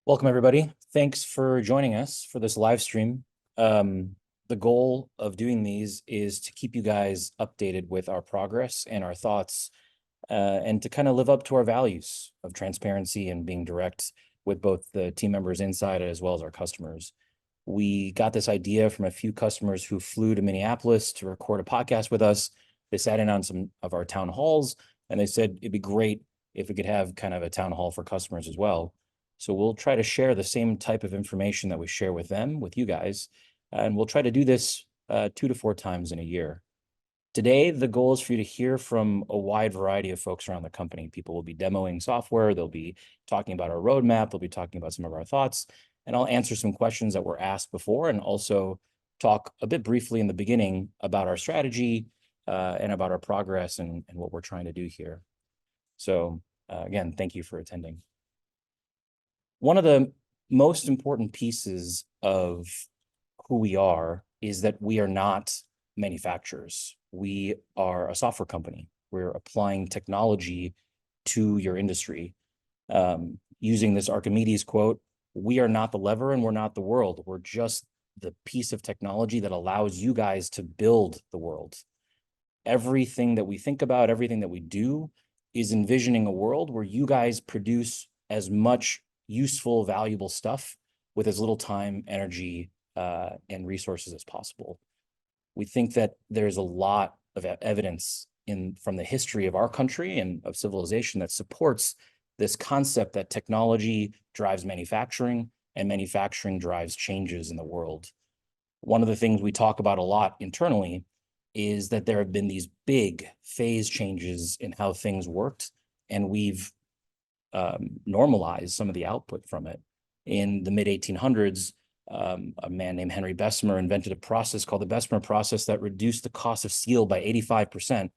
Welcome, everybody. Thanks for joining us for this live stream. The goal of doing these is to keep you guys updated with our progress and our thoughts, and to kind of live up to our values of transparency and being direct with both the team members inside as well as our customers. We got this idea from a few customers who flew to Minneapolis to record a podcast with us. They sat in on some of our town halls, and they said it'd be great if we could have kind of a town hall for customers as well. So we'll try to share the same type of information that we share with them, with you guys, and we'll try to do this 2 to 4 times in a year. Today, the goal is for you to hear from a wide variety of folks around the company. People will be demoing software, they'll be talking about our roadmap, they'll be talking about some of our thoughts, and I'll answer some questions that were asked before and also talk a bit briefly in the beginning about our strategy and about our progress and what we're trying to do here. So again, thank you for attending. One of the most important pieces of who we are is that we are not manufacturers. We are a software company. We're applying technology to your industry. Using this Archimedes quote, we are not the lever and we're not the world. We're just the piece of technology that allows you guys to build the world. Everything that we think about, everything that we do is envisioning a world where you guys produce as much useful, valuable stuff with as little time, energy, and resources as possible. We think that there's a lot of evidence from the history of our country and of civilization that supports this concept that technology drives manufacturing and manufacturing drives changes in the world. One of the things we talk about a lot internally is that there have been these big phase changes in how things worked, and we've normalize some of the output from it. In the mid-1800s, a man named Henry Bessemer invented a process called the Bessemer process that reduced the cost of steel by 85%.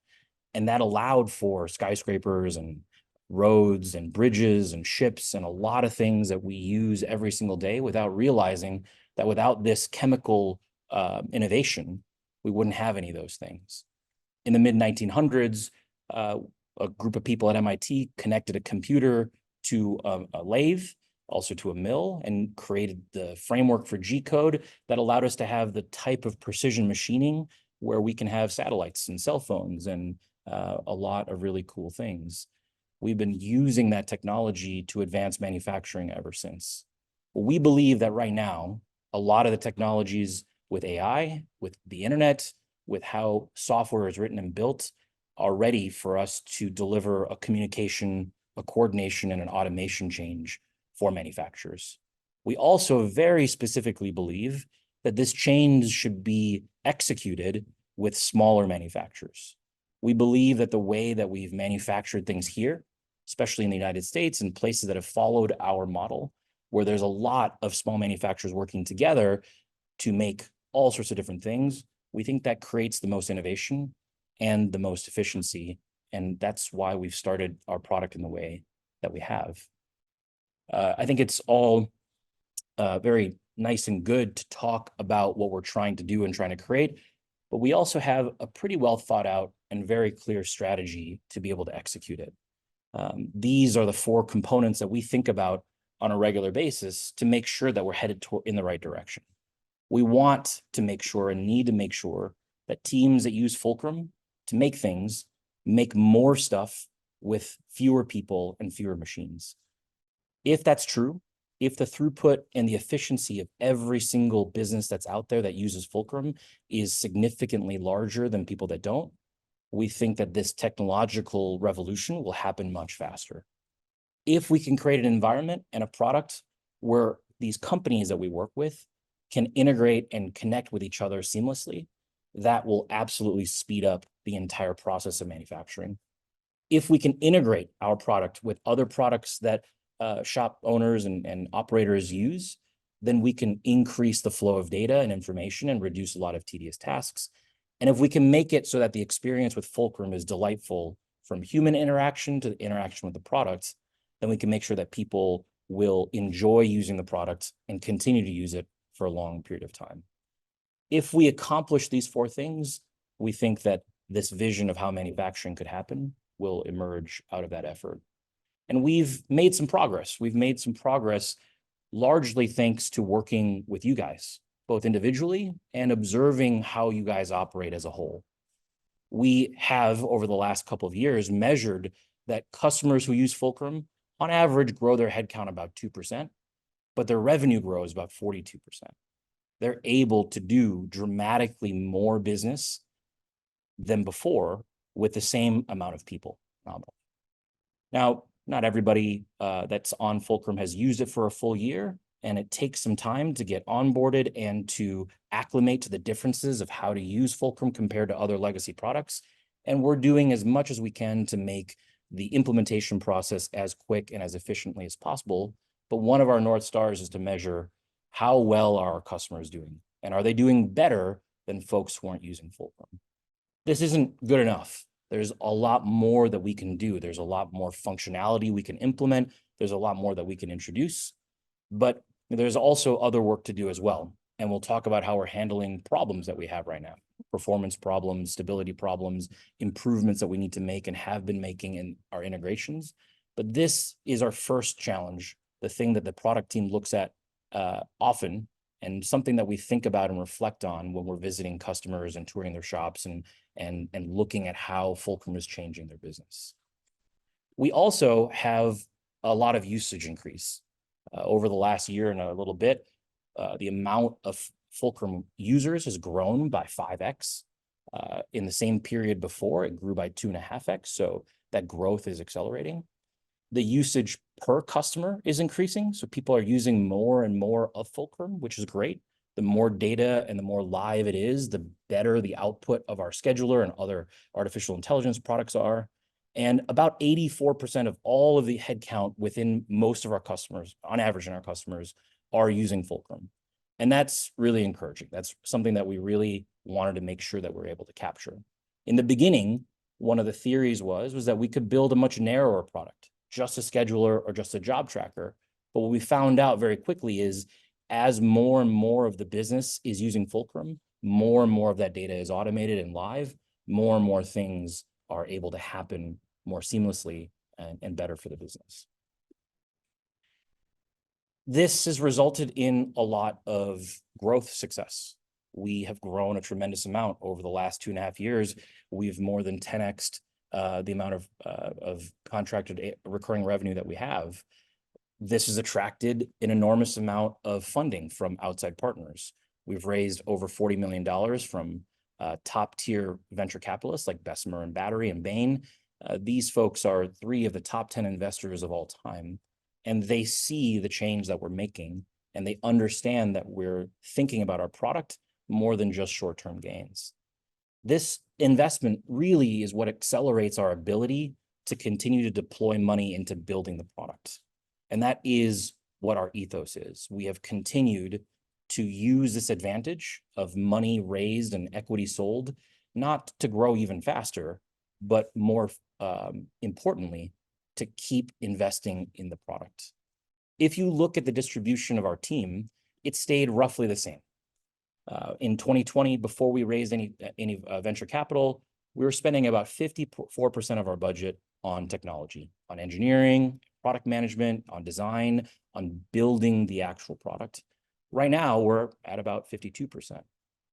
And that allowed for skyscrapers and roads and bridges and ships and a lot of things that we use every single day without realizing that without this chemical innovation, we wouldn't have any of those things. In the mid-1900s, a group of people at MIT connected a computer to a lathe, also to a mill, and created the framework for G-code that allowed us to have the type of precision machining where we can have satellites and cell phones and a lot of really cool things. We've been using that technology to advance manufacturing ever since. We believe that right now, a lot of the technologies with AI, with the internet, with how software is written and built, are ready for us to deliver a communication, a coordination, and an automation change for manufacturers. We also very specifically believe that this change should be executed with smaller manufacturers. We believe that the way that we've manufactured things here, especially in the United States and places that have followed our model, where there's a lot of small manufacturers working together to make all sorts of different things, we think that creates the most innovation and the most efficiency. And that's why we've started our product in the way that we have. I think it's all very nice and good to talk about what we're trying to do and trying to create, but we also have a pretty well thought out and very clear strategy to be able to execute it. These are the 4 components that we think about on a regular basis to make sure that we're headed in the right direction. We want to make sure and need to make sure that teams that use Fulcrum to make things, make more stuff with fewer people and fewer machines. If that's true, if the throughput and the efficiency of every single business that's out there that uses Fulcrum is significantly larger than people that don't, we think that this technological revolution will happen much faster. If we can create an environment and a product where these companies that we work with can integrate and connect with each other seamlessly, that will absolutely speed up the entire process of manufacturing. If we can integrate our product with other products that shop owners and operators use, then we can increase the flow of data and information and reduce a lot of tedious tasks. And if we can make it so that the experience with Fulcrum is delightful from human interaction to the interaction with the products, then we can make sure that people will enjoy using the product and continue to use it for a long period of time. If we accomplish these 4 things, we think that this vision of how manufacturing could happen will emerge out of that effort. And we've made some progress. We've made some progress largely thanks to working with you guys, both individually and observing how you guys operate as a whole. We have, over the last couple of years, measured that customers who use Fulcrum, on average, grow their headcount about 2%, but their revenue grows about 42%. They're able to do dramatically more business than before with the same amount of people. Now, not everybody that's on Fulcrum has used it for a full year, and it takes some time to get onboarded and to acclimate to the differences of how to use Fulcrum compared to other legacy products. And we're doing as much as we can to make the implementation process as quick and as efficiently as possible. But one of our North Stars is to measure how well are our customers doing, and are they doing better than folks who aren't using Fulcrum? This isn't good enough. There's a lot more that we can do. There's a lot more functionality we can implement. There's a lot more that we can introduce, but there's also other work to do as well. And we'll talk about how we're handling problems that we have right now: performance problems, stability problems, improvements that we need to make and have been making in our integrations. But this is our first challenge, the thing that the product team looks at often, and something that we think about and reflect on when we're visiting customers and touring their shops and looking at how Fulcrum is changing their business. We also have a lot of usage increase. Over the last year and a little bit, the amount of Fulcrum users has grown by 5x. In the same period before, it grew by 2.5x, so that growth is accelerating. The usage per customer is increasing, so people are using more and more of Fulcrum, which is great. The more data and the more live it is, the better the output of our scheduler and other artificial intelligence products are. And about 84% of all of the headcount within most of our customers, on average in our customers, are using Fulcrum. And that's really encouraging. That's something that we really wanted to make sure that we're able to capture. In the beginning, one of the theories was that we could build a much narrower product, just a scheduler or just a job tracker. But what we found out very quickly is, as more and more of the business is using Fulcrum, more and more of that data is automated and live, more and more things are able to happen more seamlessly and better for the business. This has resulted in a lot of growth success. We have grown a tremendous amount over the last 2.5 years. We've more than 10x'd the amount of contracted recurring revenue that we have. This has attracted an enormous amount of funding from outside partners. We've raised over $40 million from top-tier venture capitalists like Bessemer and Battery and Bain. These folks are 3 of the top 10 investors of all time, and they see the change that we're making, and they understand that we're thinking about our product more than just short-term gains. This investment really is what accelerates our ability to continue to deploy money into building the product. And that is what our ethos is. We have continued to use this advantage of money raised and equity sold, not to grow even faster, but more importantly, to keep investing in the product. If you look at the distribution of our team, it stayed roughly the same. In 2020, before we raised any venture capital, we were spending about 54% of our budget on technology, on engineering, product management, on design, on building the actual product. Right now, we're at about 52%.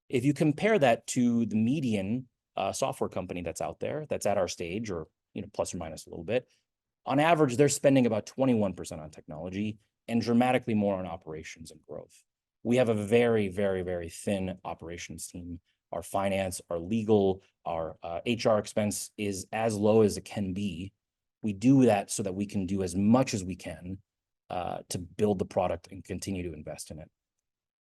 If you compare that to the median software company that's out there, that's at our stage, or plus or minus a little bit, on average, they're spending about 21% on technology and dramatically more on operations and growth. We have a very, very, very thin operations team. Our finance, our legal, our HR expense is as low as it can be. We do that so that we can do as much as we can to build the product and continue to invest in it.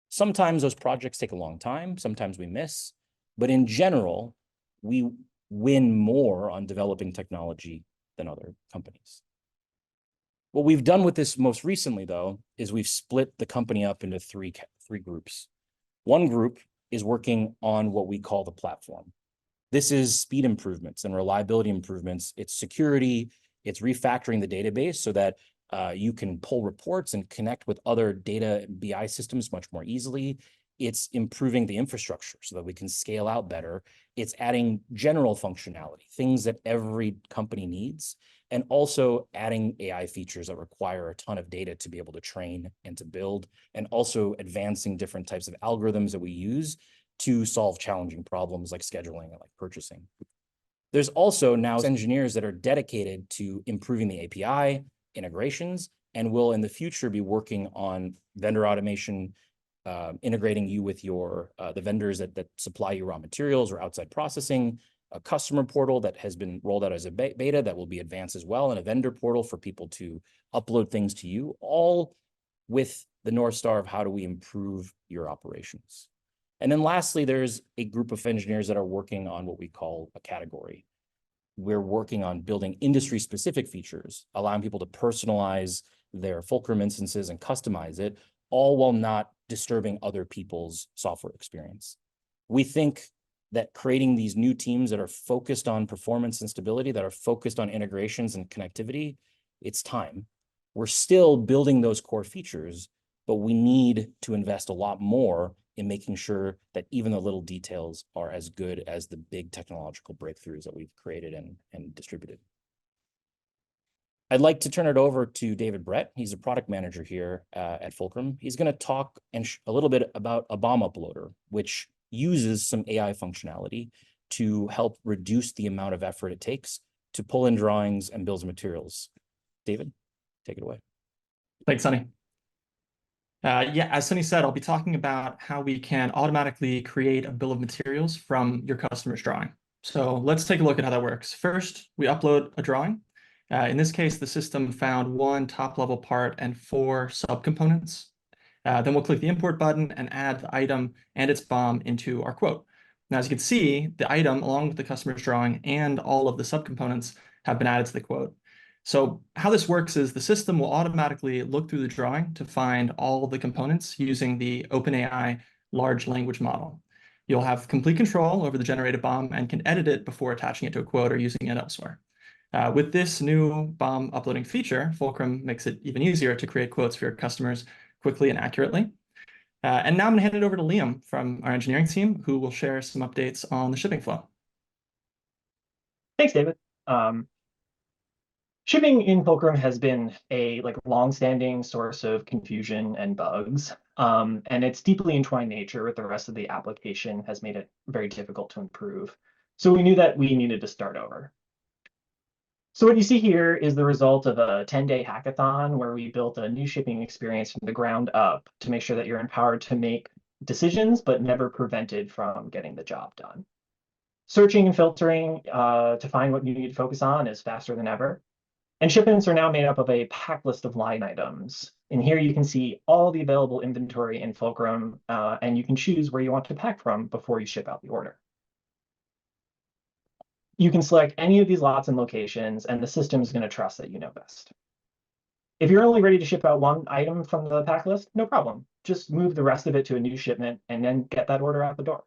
Sometimes those projects take a long time. Sometimes we miss. But in general, we win more on developing technology than other companies. What we've done with this most recently, though, is we've split the company up into three groups. One group is working on what we call the platform. This is speed improvements and reliability improvements. It's security. It's refactoring the database so that you can pull reports and connect with other data BI systems much more easily. It's improving the infrastructure so that we can scale out better. It's adding general functionality, things that every company needs. and also adding AI features that require a ton of data to be able to train and to build, and also advancing different types of algorithms that we use to solve challenging problems like scheduling and like purchasing. There's also now engineers that are dedicated to improving the API integrations and will in the future be working on vendor automation, integrating you with your the vendors that supply you raw materials or outside processing, a customer portal that has been rolled out as a beta that will be advanced as well, and a vendor portal for people to upload things to you, all with the North Star of how do we improve your operations. And then lastly, there's a group of engineers that are working on what we call a category. We're working on building industry-specific features, allowing people to personalize their Fulcrum instances and customize it, all while not disturbing other people's software experience. We think that creating these new teams that are focused on performance and stability, that are focused on integrations and connectivity, it's time. We're still building those core features, but we need to invest a lot more in making sure that even the little details are as good as the big technological breakthroughs that we've created and distributed. I'd like to turn it over to David Brett. He's a product manager here at Fulcrum. He's going to talk a little bit about a BOM Uploader, which uses some AI functionality to help reduce the amount of effort it takes to pull in drawings and bills of materials. David, take it away. Thanks, Sunny. Yeah, as Sunny said, I'll be talking about how we can automatically create a bill of materials from your customer's drawing. So let's take a look at how that works. First, we upload a drawing. In this case, the system found one top-level part and 4 subcomponents. Then we'll click the import button and add the item and its BOM into our quote. Now, as you can see, the item, along with the customer's drawing and all of the subcomponents, have been added to the quote. So how this works is the system will automatically look through the drawing to find all the components using the OpenAI large language model. You'll have complete control over the generated BOM and can edit it before attaching it to a quote or using it elsewhere. With this new BOM uploading feature, Fulcrum makes it even easier to create quotes for your customers quickly and accurately. And now I'm going to hand it over to Liam from our engineering team, who will share some updates on the shipping flow. Thanks, David. Shipping in Fulcrum has been a long-standing source of confusion and bugs, and its deeply entwined nature with the rest of the application has made it very difficult to improve. So we knew that we needed to start over. So what you see here is the result of a 10-day hackathon where we built a new shipping experience from the ground up to make sure that you're empowered to make decisions, but never prevented from getting the job done. Searching and filtering to find what you need to focus on is faster than ever. And shipments are now made up of a pack list of line items. And here you can see all the available inventory in Fulcrum, and you can choose where you want to pack from before you ship out the order. You can select any of these lots and locations, and the system is going to trust that you know best. If you're only ready to ship out one item from the pack list, no problem. Just move the rest of it to a new shipment and then get that order out the door.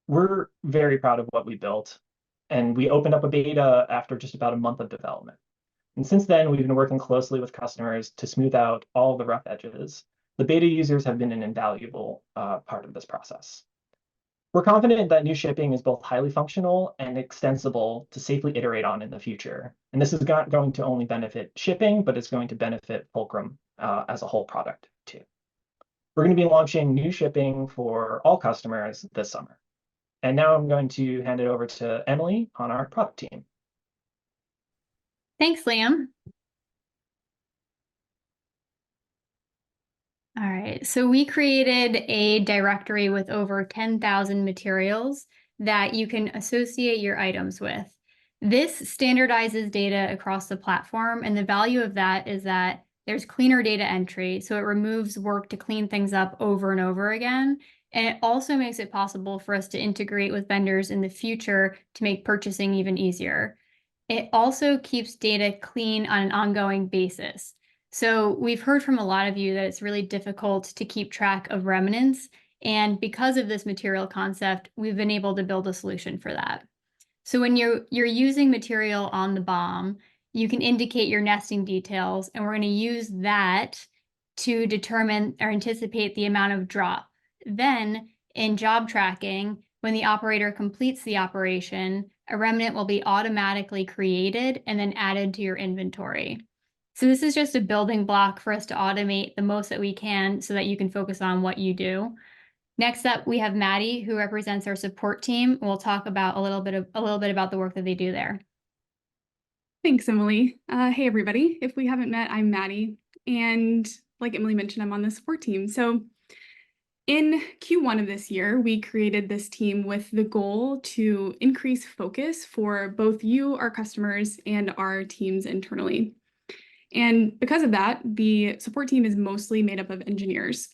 We're very proud of what we built, and we opened up a beta after just about a month of development. And since then, we've been working closely with customers to smooth out all the rough edges. The beta users have been an invaluable part of this process. We're confident that new shipping is both highly functional and extensible to safely iterate on in the future. And this is not going to only benefit shipping, but it's going to benefit Fulcrum as a whole product too. We're going to be launching new shipping for all customers this summer. And now I'm going to hand it over to Emily on our product team. Thanks, Liam. All right, so we created a directory with over 10,000 materials that you can associate your items with. This standardizes data across the platform, and the value of that is that there's cleaner data entry, so it removes work to clean things up over and over again. And it also makes it possible for us to integrate with vendors in the future to make purchasing even easier. It also keeps data clean on an ongoing basis. So we've heard from a lot of you that it's really difficult to keep track of remnants. And because of this material concept, we've been able to build a solution for that. So when you're using material on the BOM, you can indicate your nesting details, and we're going to use that to determine or anticipate the amount of drop. Then in job tracking, when the operator completes the operation, a remnant will be automatically created and then added to your inventory. So this is just a building block for us to automate the most that we can so that you can focus on what you do. Next up, we have Maddie, who represents our support team. We'll talk about a little bit about the work that they do there. Thanks, Emily. Hey, everybody. If we haven't met, I'm Maddie. And like Emily mentioned, I'm on the support team. So in Q1 of this year, we created this team with the goal to increase focus for both you, our customers, and our teams internally. And because of that, the support team is mostly made up of engineers.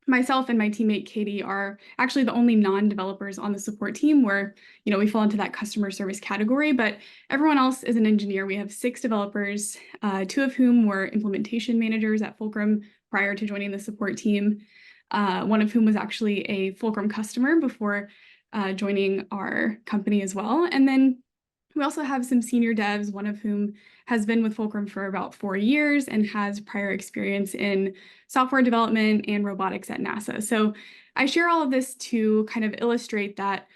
Myself and my teammate Katie are actually the only non-developers on the support team where, we fall into that customer service category, but everyone else is an engineer. We have 6 developers, 2 of whom were implementation managers at Fulcrum prior to joining the support team. One of whom was actually a Fulcrum customer before joining our company as well. And then we also have some senior devs, one of whom has been with Fulcrum for about 4 years and has prior experience in software development and robotics at NASA. So I share all of this to kind of illustrate that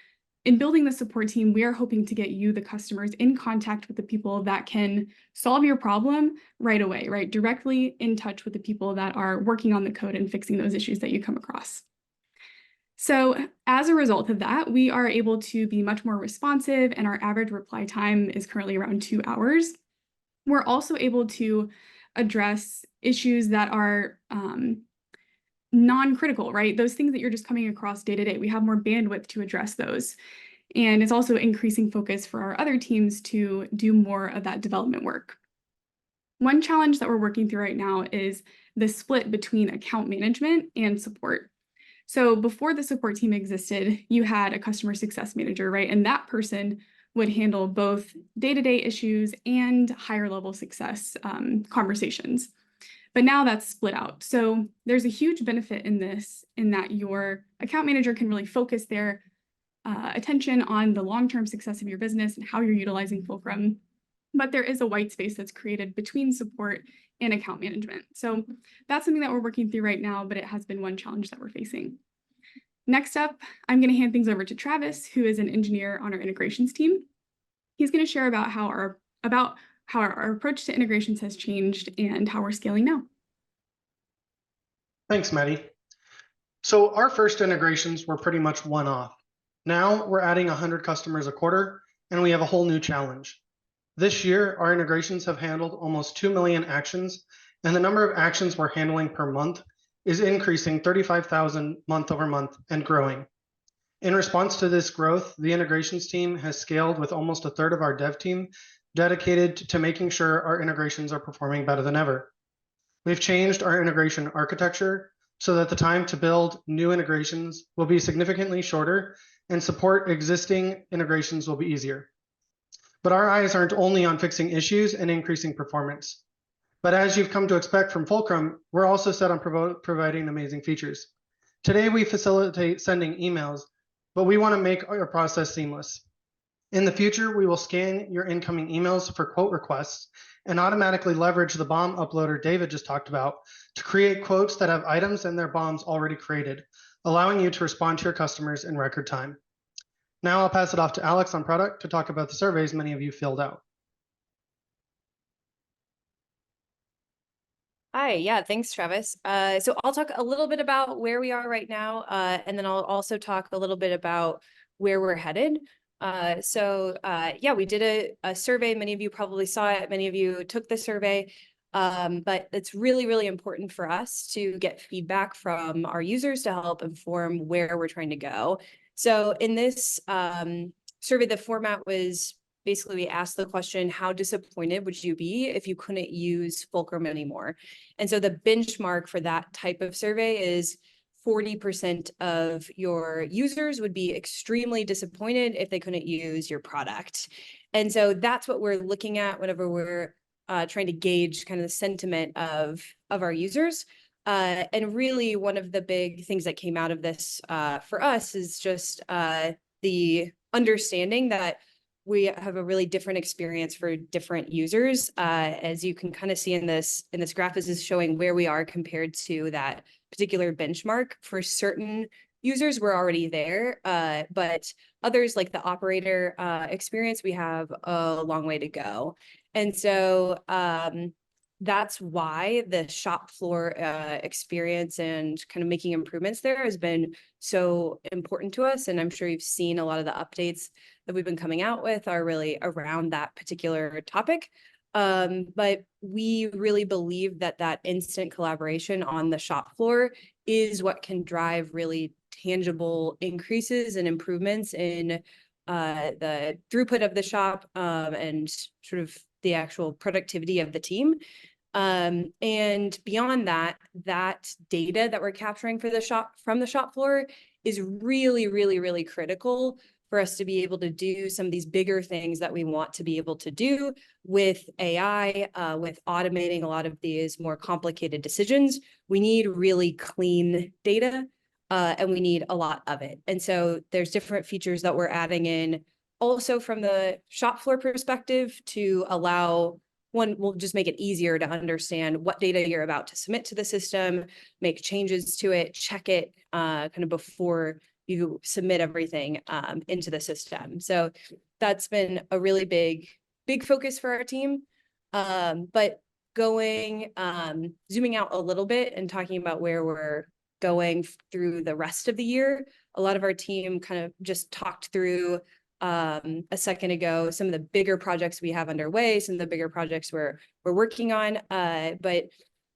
in building the support team, we are hoping to get you, the customers, in contact with the people that can solve your problem right away, right? Directly in touch with the people that are working on the code and fixing those issues that you come across. So as a result of that, we are able to be much more responsive, and our average reply time is currently around 2 hours. We're also able to address issues that are non-critical, right? Those things that you're just coming across day to day. We have more bandwidth to address those. And it's also increasing focus for our other teams to do more of that development work. One challenge that we're working through right now is the split between account management and support. So before the support team existed, you had a customer success manager, right? And that person would handle both day-to-day issues and higher level success conversations. But now that's split out. So there's a huge benefit in this, in that your account manager can really focus their attention on the long-term success of your business and how you're utilizing Fulcrum. But there is a white space that's created between support and account management. So that's something that we're working through right now, but it has been one challenge that we're facing. Next up, I'm going to hand things over to Travis, who is an engineer on our integrations team. He's going to share about how our approach to integrations has changed and how we're scaling now. Thanks, Maddie. So our first integrations were pretty much one-off. Now we're adding 100 customers a quarter, and we have a whole new challenge. This year, our integrations have handled almost 2 million actions, and the number of actions we're handling per month is increasing 35,000 month over month and growing. In response to this growth, the integrations team has scaled with almost a third of our dev team dedicated to making sure our integrations are performing better than ever. We've changed our integration architecture so that the time to build new integrations will be significantly shorter and support existing integrations will be easier. But our eyes aren't only on fixing issues and increasing performance. But as you've come to expect from Fulcrum, we're also set on providing amazing features. Today, we facilitate sending emails, but we want to make our process seamless. In the future, we will scan your incoming emails for quote requests and automatically leverage the BOM Uploader David just talked about to create quotes that have items and their BOMs already created, allowing you to respond to your customers in record time. Now I'll pass it off to Alex on product to talk about the surveys many of you filled out. Hi, yeah, thanks, Travis. So I'll talk a little bit about where we are right now, and then I'll also talk a little bit about where we're headed. Yeah, we did a survey. Many of you probably saw it. Many of you took the survey, but it's really, really important for us to get feedback from our users to help inform where we're trying to go. So in this survey, the format was basically we asked the question, how disappointed would you be if you couldn't use Fulcrum anymore? And so the benchmark for that type of survey is 40% of your users would be extremely disappointed if they couldn't use your product. And so that's what we're looking at whenever we're trying to gauge kind of the sentiment of our users. And really one of the big things that came out of this for us is just the understanding that we have a really different experience for different users. As you can kind of see in this graph, this is showing where we are compared to that particular benchmark. For certain users were already there, but others like the operator experience, we have a long way to go. And so that's why the shop floor experience and kind of making improvements there has been so important to us. And I'm sure you've seen a lot of the updates that we've been coming out with are really around that particular topic. But we really believe that that instant collaboration on the shop floor is what can drive really tangible increases and improvements in the throughput of the shop and sort of the actual productivity of the team. And beyond that, that data that we're capturing for the shop from the shop floor is really, really, really critical for us to be able to do some of these bigger things that we want to be able to do with AI, with automating a lot of these more complicated decisions. We need really clean data, and we need a lot of it. And so there's different features that we're adding in also from the shop floor perspective to allow we'll just make it easier to understand what data you're about to submit to the system, make changes to it, check it kind of before you submit everything into the system. So that's been a really big focus for our team. But going, zooming out a little bit and talking about where we're going through the rest of the year, a lot of our team kind of just talked through a second ago some of the bigger projects we have underway, some of the bigger projects we're working on, but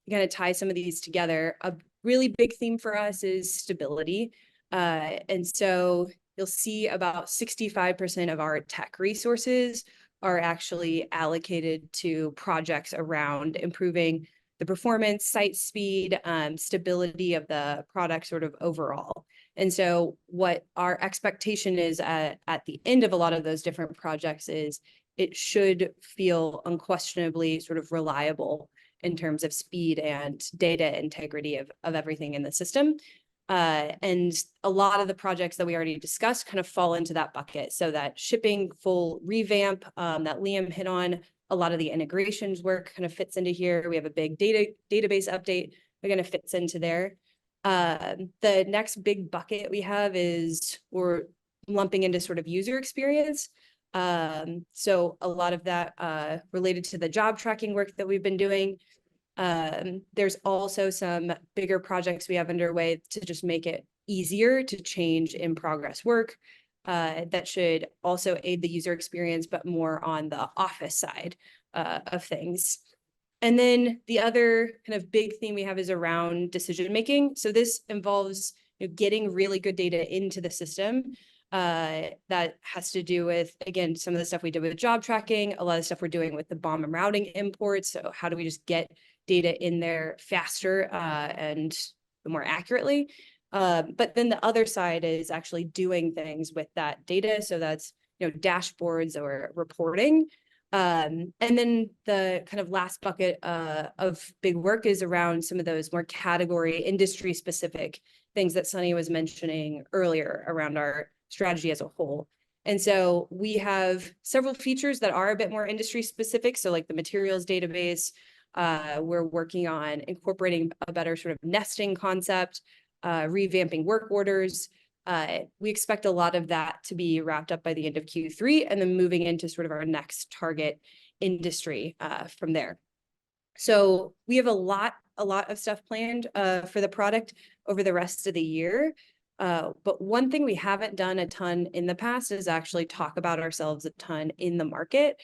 kind of tie some of these together. A really big theme for us is stability, and so you'll see about 65% of our tech resources are actually allocated to projects around improving the performance, site speed, stability of the product sort of overall. And so what our expectation is at the end of a lot of those different projects is it should feel unquestionably sort of reliable in terms of speed and data integrity of everything in the system. And a lot of the projects that we already discussed kind of fall into that bucket. So that shipping full revamp that Liam hit on, a lot of the integrations work kind of fits into here. We have a big database update that kind of fits into there. The next big bucket we have is we're lumping into sort of user experience. So a lot of that related to the job tracking work that we've been doing. There's also some bigger projects we have underway to just make it easier to change in progress work that should also aid the user experience, but more on the office side of things. And then the other kind of big theme we have is around decision making. So this involves getting really good data into the system. That has to do with, again, some of the stuff we did with job tracking, a lot of stuff we're doing with the BOM and routing imports. So how do we just get data in there faster and more accurately? But then the other side is actually doing things with that data. So that's dashboards or reporting. And then the kind of last bucket of big work is around some of those more category, industry specific things that Sunny was mentioning earlier around our strategy as a whole. And so we have several features that are a bit more industry specific. So like the materials database, we're working on incorporating a better sort of nesting concept, revamping work orders. We expect a lot of that to be wrapped up by the end of Q3 and then moving into sort of our next target industry from there. So we have a lot of stuff planned for the product over the rest of the year. But one thing we haven't done a ton in the past is actually talk about ourselves a ton in the market.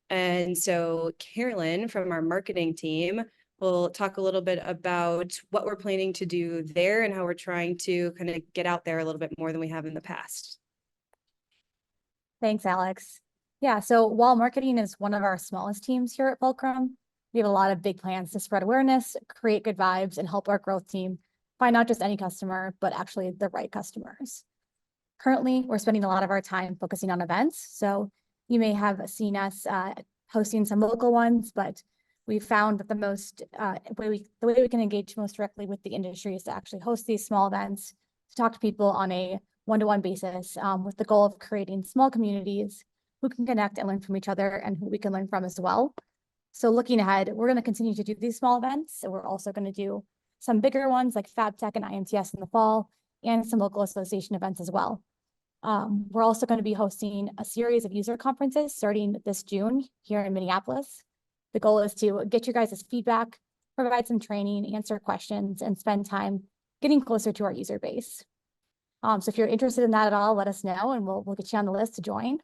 And so Carolyn from our marketing team will talk a little bit about what we're planning to do there and how we're trying to kind of get out there a little bit more than we have in the past. Thanks, Alex. Yeah, so while marketing is one of our smallest teams here at Fulcrum, we have a lot of big plans to spread awareness, create good vibes, and help our growth team find not just any customer, but actually the right customers. Currently, we're spending a lot of our time focusing on events. So you may have seen us hosting some local ones, but we found that the way we can engage most directly with the industry is to actually host these small events, to talk to people on a one-to-one basis with the goal of creating small communities who can connect and learn from each other and who we can learn from as well. So looking ahead, we're going to continue to do these small events. So we're also going to do some bigger ones like FabTech and IMTS in the fall, and some local association events as well. We're also going to be hosting a series of user conferences starting this June here in Minneapolis. The goal is to get your guys' feedback, provide some training, answer questions, and spend time getting closer to our user base. So if you're interested in that at all, let us know and we'll get you on the list to join.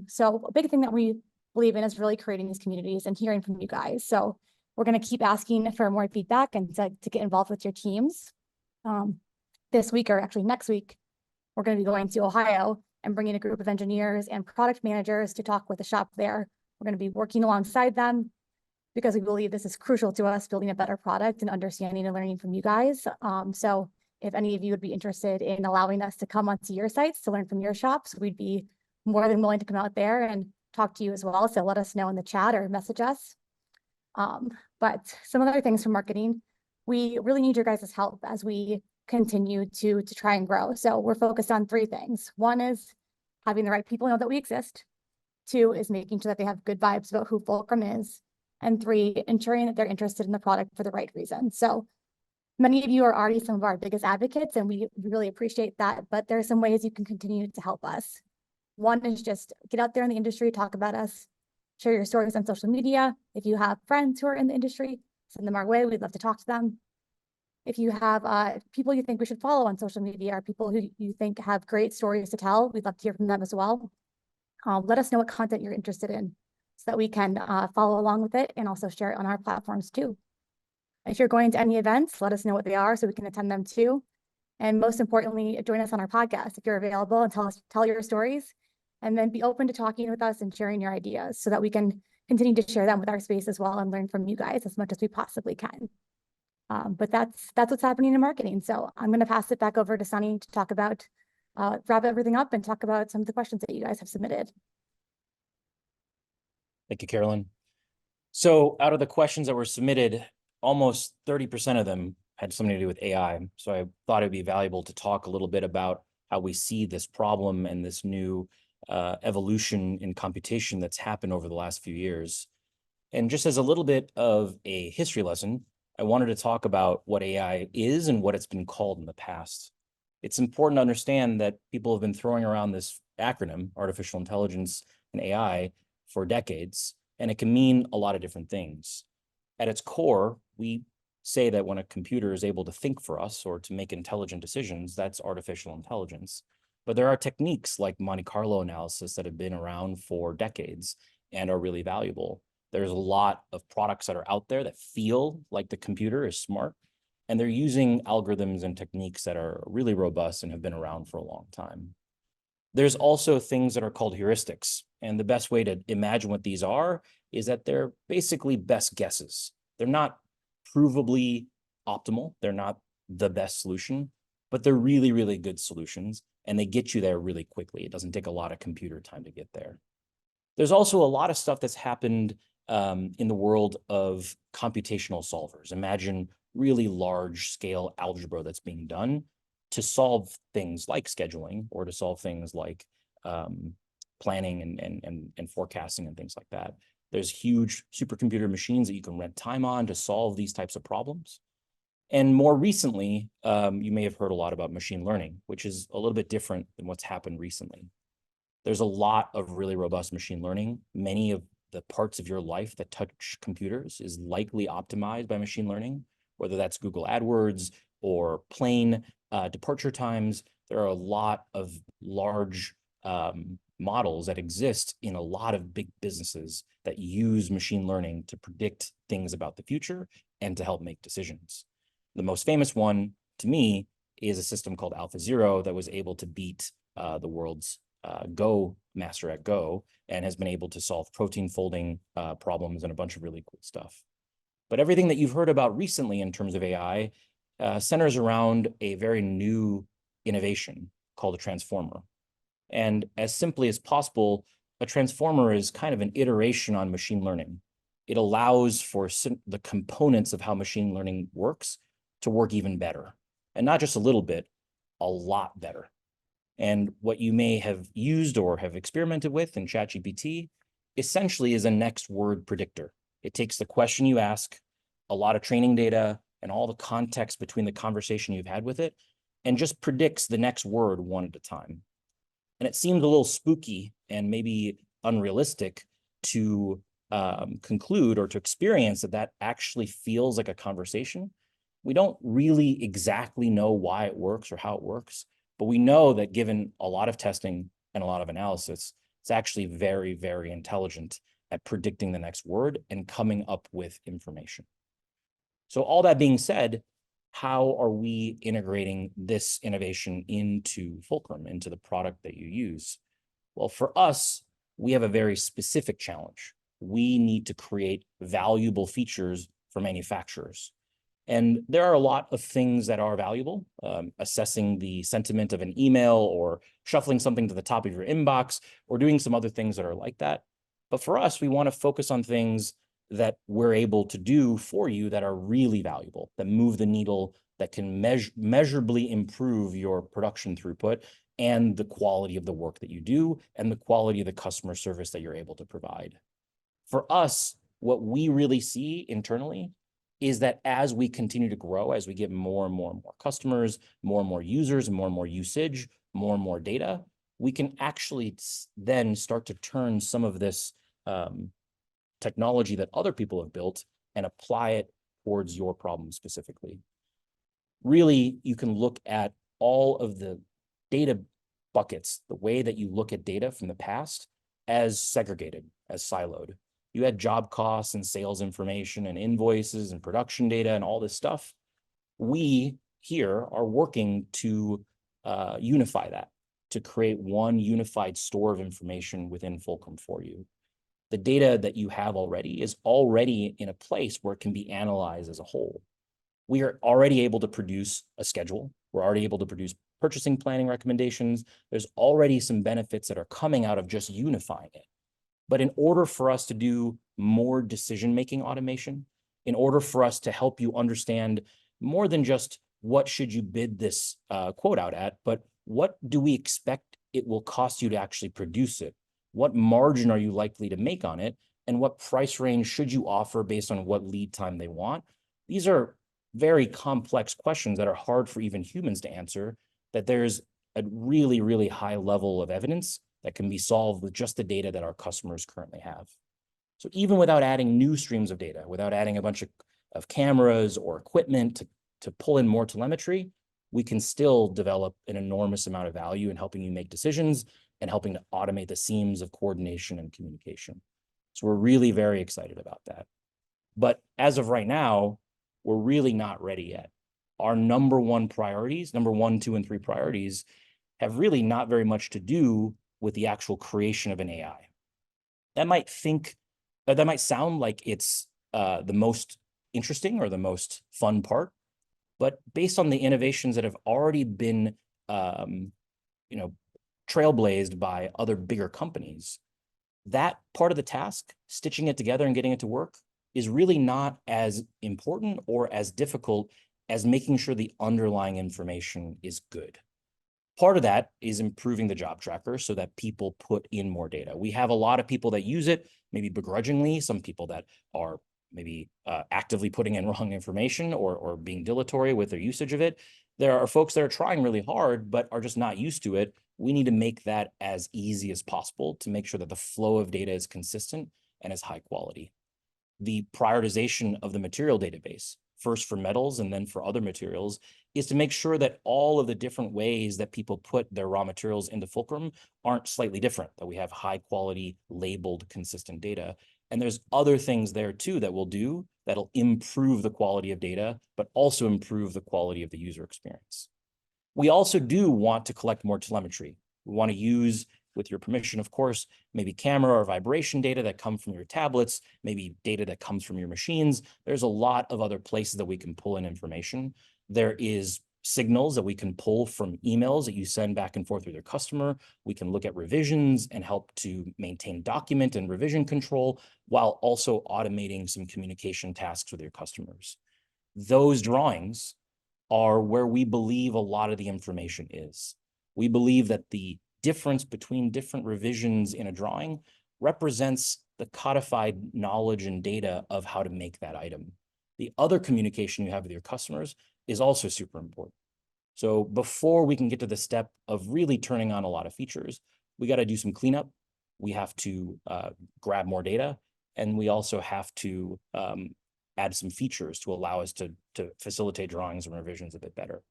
So a big thing that we believe in is really creating these communities and hearing from you guys. So we're going to keep asking for more feedback and to get involved with your teams. This week, or actually next week, we're going to be going to Ohio and bringing a group of engineers and product managers to talk with the shop there. We're going to be working alongside them because we believe this is crucial to us building a better product and understanding and learning from you guys. So if any of you would be interested in allowing us to come onto your sites to learn from your shops, we'd be more than willing to come out there and talk to you as well. So let us know in the chat or message us. But some other things from marketing, we really need your guys' help as we continue to try and grow. So we're focused on 3 things. 1 is having the right people know that we exist. 2 is making sure that they have good vibes about who Fulcrum is. And 3, ensuring that they're interested in the product for the right reason. So many of you are already some of our biggest advocates, and we really appreciate that. But there are some ways you can continue to help us. 1 is just get out there in the industry, talk about us, share your stories on social media. If you have friends who are in the industry, send them our way. We'd love to talk to them. If you have people you think we should follow on social media, or people who you think have great stories to tell, we'd love to hear from them as well. Let us know what content you're interested in so that we can follow along with it and also share it on our platforms too. If you're going to any events, let us know what they are so we can attend them too. And most importantly, join us on our podcast if you're available, and tell your stories, and then be open to talking with us and sharing your ideas so that we can continue to share them with our space as well and learn from you guys as much as we possibly can. But that's what's happening in marketing. So I'm going to pass it back over to Sunny to talk about, wrap everything up and talk about some of the questions that you guys have submitted. Thank you, Carolyn. So out of the questions that were submitted, almost 30% of them had something to do with AI. So I thought it'd be valuable to talk a little bit about how we see this problem and this new evolution in computation that's happened over the last few years. And just as a little bit of a history lesson, I wanted to talk about what AI is and what it's been called in the past. It's important to understand that people have been throwing around this acronym, artificial intelligence and AI, for decades, and it can mean a lot of different things. At its core, we say that when a computer is able to think for us or to make intelligent decisions, that's artificial intelligence. But there are techniques like Monte Carlo analysis that have been around for decades and are really valuable. There's a lot of products that are out there that feel like the computer is smart, and they're using algorithms and techniques that are really robust and have been around for a long time. There's also things that are called heuristics, and the best way to imagine what these are is that they're basically best guesses. They're not provably optimal. They're not the best solution, but they're really, really good solutions, and they get you there really quickly. It doesn't take a lot of computer time to get there. There's also a lot of stuff that's happened in the world of computational solvers. Imagine really large scale algebra that's being done to solve things like scheduling or to solve things like planning and forecasting and things like that. There's huge supercomputer machines that you can rent time on to solve these types of problems. And more recently, you may have heard a lot about machine learning, which is a little bit different than what's happened recently. There's a lot of really robust machine learning. Many of the parts of your life that touch computers is likely optimized by machine learning, whether that's Google AdWords or plane departure times. There are a lot of large models that exist in a lot of big businesses that use machine learning to predict things about the future and to help make decisions. The most famous one to me is a system called AlphaZero that was able to beat the world's Go master at Go and has been able to solve protein folding problems and a bunch of really cool stuff. But everything that you've heard about recently in terms of AI centers around a very new innovation called a transformer. And as simply as possible, a transformer is kind of an iteration on machine learning. It allows for the components of how machine learning works to work even better. And not just a little bit, a lot better. And what you may have used or have experimented with in ChatGPT essentially is a next word predictor. It takes the question you ask, a lot of training data, and all the context between the conversation you've had with it, and just predicts the next word one at a time. And it seems a little spooky and maybe unrealistic to conclude or to experience that that actually feels like a conversation. We don't really exactly know why it works or how it works, but we know that given a lot of testing and a lot of analysis, it's actually very, very intelligent at predicting the next word and coming up with information. So all that being said, how are we integrating this innovation into Fulcrum, into the product that you use? Well, for us, we have a very specific challenge. We need to create valuable features for manufacturers. And there are a lot of things that are valuable, assessing the sentiment of an email or shuffling something to the top of your inbox or doing some other things that are like that. But for us, we want to focus on things that we're able to do for you that are really valuable, that move the needle, that can measurably improve your production throughput and the quality of the work that you do and the quality of the customer service that you're able to provide. For us, what we really see internally is that as we continue to grow, as we get more and more customers, more and more users, and more usage, more and more data, we can actually then start to turn some of this technology that other people have built and apply it towards your problem specifically. Really, you can look at all of the data buckets, the way that you look at data from the past, as segregated, as siloed. You had job costs and sales information and invoices and production data and all this stuff. We here are working to unify that, to create one unified store of information within Fulcrum for you. The data that you have already is already in a place where it can be analyzed as a whole. We are already able to produce a schedule. We're already able to produce purchasing planning recommendations. There's already some benefits that are coming out of just unifying it. But in order for us to do more decision-making automation, in order for us to help you understand more than just what should you bid this quote out at, but what do we expect it will cost you to actually produce it? What margin are you likely to make on it? And what price range should you offer based on what lead time they want? These are very complex questions that are hard for even humans to answer, that there's a really, really high level of evidence that can be solved with just the data that our customers currently have. So even without adding new streams of data, without adding a bunch of cameras or equipment to pull in more telemetry, we can still develop an enormous amount of value in helping you make decisions and helping to automate the seams of coordination and communication. So we're really very excited about that. But as of right now, we're really not ready yet. Our number one, 2, and 3 priorities have really not very much to do with the actual creation of an AI. That might sound like it's the most interesting or the most fun part, but based on the innovations that have already been, trailblazed by other bigger companies, that part of the task, stitching it together and getting it to work, is really not as important or as difficult as making sure the underlying information is good. Part of that is improving the job tracker so that people put in more data. We have a lot of people that use it, maybe begrudgingly, some people that are maybe actively putting in wrong information or being dilatory with their usage of it. There are folks that are trying really hard, but are just not used to it. We need to make that as easy as possible to make sure that the flow of data is consistent and is high quality. The prioritization of the material database, first for metals and then for other materials, is to make sure that all of the different ways that people put their raw materials into Fulcrum aren't slightly different, that we have high quality, labeled, consistent data. And there's other things there too that we'll do that'll improve the quality of data, but also improve the quality of the user experience. We also do want to collect more telemetry. We want to use, with your permission, of course, maybe camera or vibration data that come from your tablets, maybe data that comes from your machines. There's a lot of other places that we can pull in information. There is signals that we can pull from emails that you send back and forth with your customer. We can look at revisions and help to maintain document and revision control while also automating some communication tasks with your customers. Those drawings are where we believe a lot of the information is. We believe that the difference between different revisions in a drawing represents the codified knowledge and data of how to make that item. The other communication you have with your customers is also super important. So before we can get to the step of really turning on a lot of features, we got to do some cleanup. We have to grab more data, and we also have to add some features to allow us to facilitate drawings and revisions a bit better.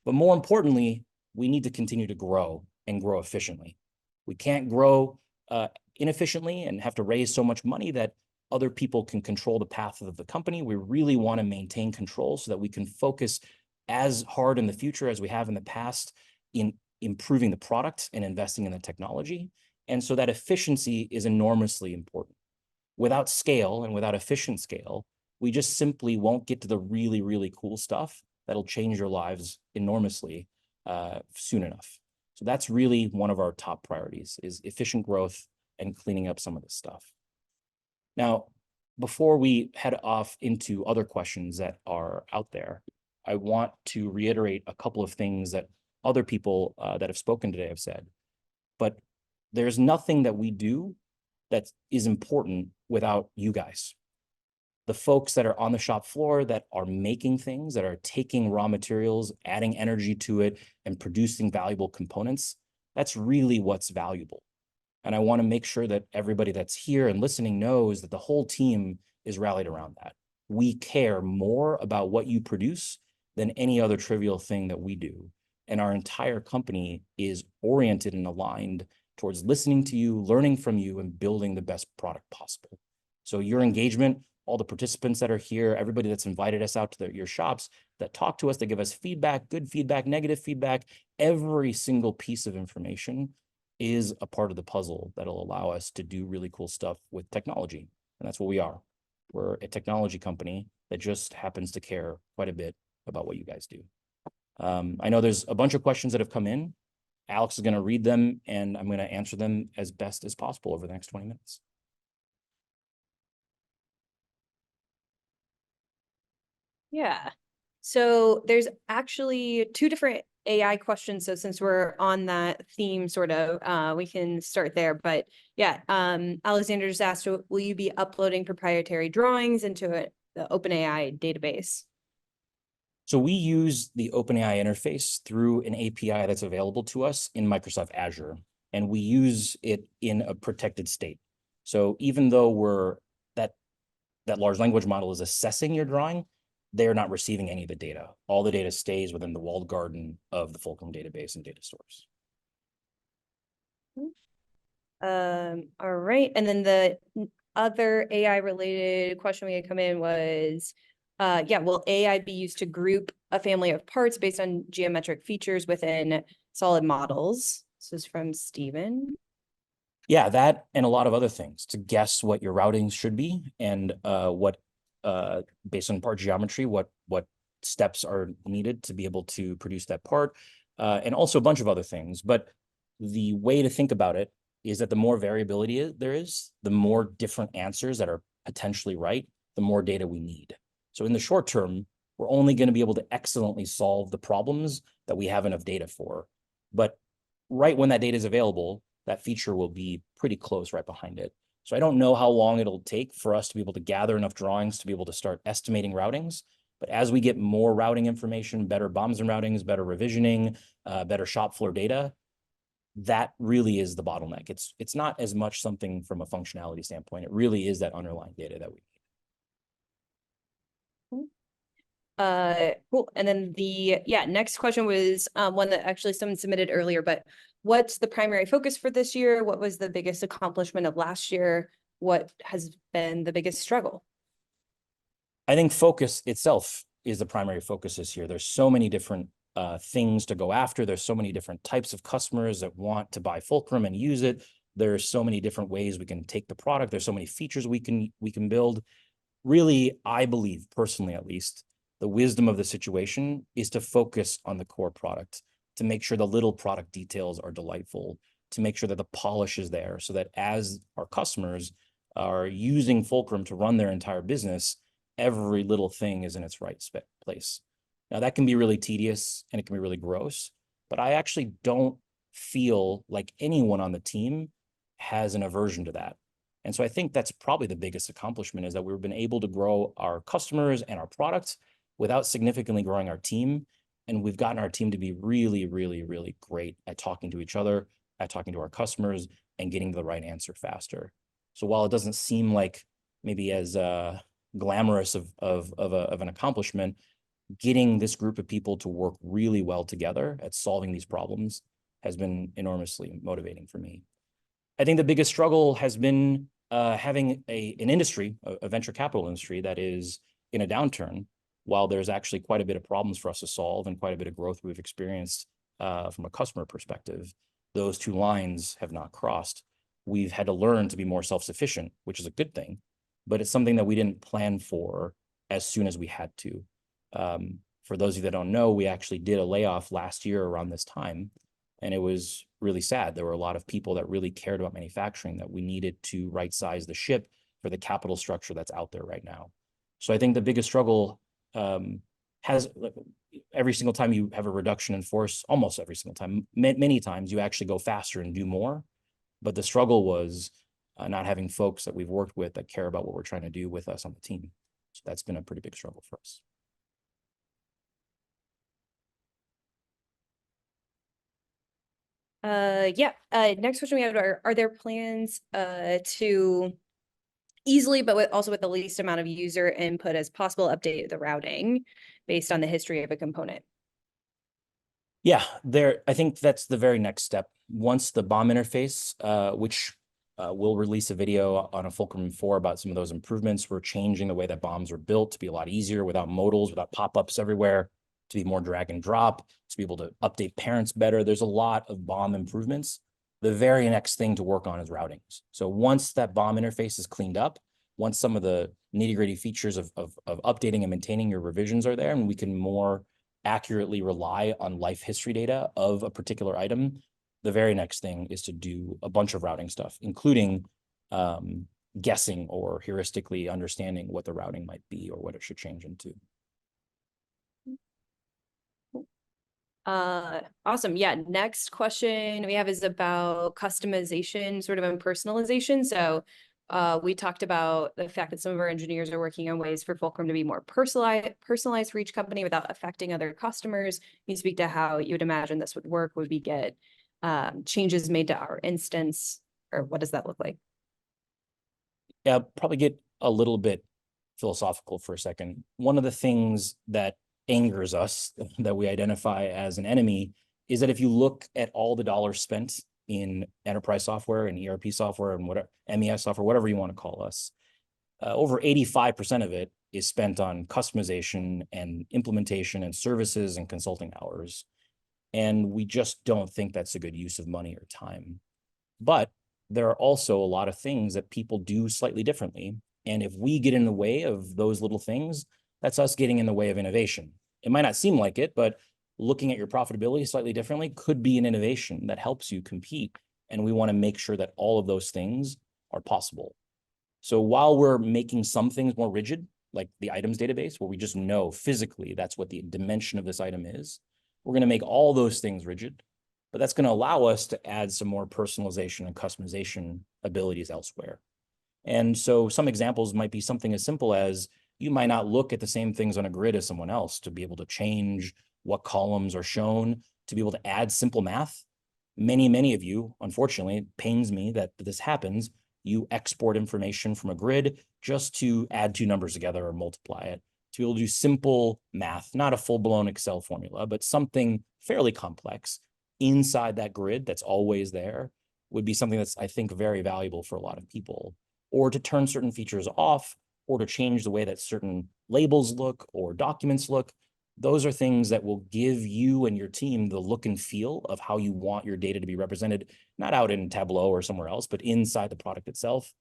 But more importantly, we need to continue to grow and grow efficiently. We can't grow inefficiently and have to raise so much money that other people can control the path of the company. We really want to maintain control so that we can focus as hard in the future as we have in the past in improving the product and investing in the technology. And so that efficiency is enormously important. Without scale and without efficient scale, we just simply won't get to the really, really cool stuff that'll change your lives enormously soon enough. So that's really one of our top priorities, is efficient growth and cleaning up some of this stuff. Now, before we head off into other questions that are out there, I want to reiterate a couple of things that other people that have spoken today have said. But there's nothing that we do that is important without you guys. The folks that are on the shop floor that are making things, that are taking raw materials, adding energy to it, and producing valuable components, that's really what's valuable. And I want to make sure that everybody that's here and listening knows that the whole team is rallied around that. We care more about what you produce than any other trivial thing that we do. And our entire company is oriented and aligned towards listening to you, learning from you, and building the best product possible. So your engagement, all the participants that are here, everybody that's invited us out to your shops, that talk to us, that give us feedback, good feedback, negative feedback, every single piece of information is a part of the puzzle that'll allow us to do really cool stuff with technology. And that's what we are. We're a technology company that just happens to care quite a bit about what you guys do. I know there's a bunch of questions that have come in. Alex is going to read them, and I'm going to answer them as best as possible over the next 20 minutes. Yeah. So there's actually two different AI questions. So since we're on that theme, sort of, we can start there. But yeah, Alexander just asked, will you be uploading proprietary drawings into the OpenAI database? So we use the OpenAI interface through an API that's available to us in Microsoft Azure, and we use it in a protected state. So even though that large language model is assessing your drawing, they're not receiving any of the data. All the data stays within the walled garden of the Fulcrum database and data stores. All right. And then the other AI related question we had come in was, will AI be used to group a family of parts based on geometric features within solid models? This is from Steven. Yeah, that and a lot of other things to guess what your routings should be and what based on part geometry, what steps are needed to be able to produce that part, and also a bunch of other things. But the way to think about it is that the more variability there is, the more different answers that are potentially right, the more data we need. So in the short term, we're only going to be able to excellently solve the problems that we have enough data for. But right when that data is available, that feature will be pretty close right behind it. So I don't know how long it'll take for us to be able to gather enough drawings to be able to start estimating routings. But as we get more routing information, better BOMs and routings, better revisioning, better shop floor data, that really is the bottleneck. It's not as much something from a functionality standpoint. It really is that underlying data that we need. Cool. And then the next question was one that actually someone submitted earlier, but what's the primary focus for this year? What was the biggest accomplishment of last year? What has been the biggest struggle? I think focus itself is the primary focus this year. There's so many different things to go after. There's so many different types of customers that want to buy Fulcrum and use it. There's so many different ways we can take the product. There's so many features we can build. Really, I believe, personally at least, the wisdom of the situation is to focus on the core product, to make sure the little product details are delightful, to make sure that the polish is there so that as our customers are using Fulcrum to run their entire business, every little thing is in its right place. Now, that can be really tedious and it can be really gross, but I actually don't feel like anyone on the team has an aversion to that. And so I think that's probably the biggest accomplishment, is that we've been able to grow our customers and our products without significantly growing our team And we've gotten our team to be really, really, really great at talking to each other, at talking to our customers, and getting the right answer faster. So while it doesn't seem like maybe as glamorous of an accomplishment, getting this group of people to work really well together at solving these problems has been enormously motivating for me. I think the biggest struggle has been having an industry, a venture capital industry that is in a downturn, while there's actually quite a bit of problems for us to solve and quite a bit of growth we've experienced from a customer perspective. Those two lines have not crossed. We've had to learn to be more self-sufficient, which is a good thing, but it's something that we didn't plan for as soon as we had to. For those of you that don't know, we actually did a layoff last year around this time, and it was really sad. There were a lot of people that really cared about manufacturing that we needed to right-size the ship for the capital structure that's out there right now. So I think the biggest struggle has every single time you have a reduction in force, almost every single time, many times you actually go faster and do more. But the struggle was not having folks that we've worked with that care about what we're trying to do with us on the team. So that's been a pretty big struggle for us. Next question we have are there plans to easily, but also with the least amount of user input as possible, update the routing based on the history of a component? Yeah, I think that's the very next step. Once the BOM interface, which we'll release a video on a Fulcrum 4 about some of those improvements. We're changing the way that BOMs are built to be a lot easier without modals, without pop-ups everywhere, to be more drag and drop, to be able to update parents better. There's a lot of BOM improvements. The very next thing to work on is routings. So once that BOM interface is cleaned up, once some of the nitty-gritty features of updating and maintaining your revisions are there, and we can more accurately rely on life history data of a particular item, the very next thing is to do a bunch of routing stuff, including guessing or heuristically understanding what the routing might be or what it should change into. Awesome. Yeah. Next question we have is about customization, sort of, and personalization. So we talked about the fact that some of our engineers are working on ways for Fulcrum to be more personalized for each company without affecting other customers. Can you speak to how you would imagine this would work? Would we get changes made to our instance, or what does that look like? Yeah, probably get a little bit philosophical for a second. One of the things that angers us, that we identify as an enemy, is that if you look at all the dollars spent in enterprise software and ERP software and whatever, MES software, whatever you want to call us, over 85% of it is spent on customization and implementation and services and consulting hours. And we just don't think that's a good use of money or time. But there are also a lot of things that people do slightly differently. And if we get in the way of those little things, that's us getting in the way of innovation. It might not seem like it, but looking at your profitability slightly differently could be an innovation that helps you compete. And we want to make sure that all of those things are possible. So while we're making some things more rigid, like the items database, where we just know physically that's what the dimension of this item is, we're going to make all those things rigid, but that's going to allow us to add some more personalization and customization abilities elsewhere. And so some examples might be something as simple as you might not look at the same things on a grid as someone else to be able to change what columns are shown, to be able to add simple math. Many of you, unfortunately, it pains me that this happens. You export information from a grid just to add two numbers together or multiply it, to be able to do simple math, not a full-blown Excel formula, but something fairly complex inside that grid that's always there would be something that's, I think, very valuable for a lot of people. Or to turn certain features off, or to change the way that certain labels look or documents look. Those are things that will give you and your team the look and feel of how you want your data to be represented, not out in Tableau or somewhere else, but inside the product itself.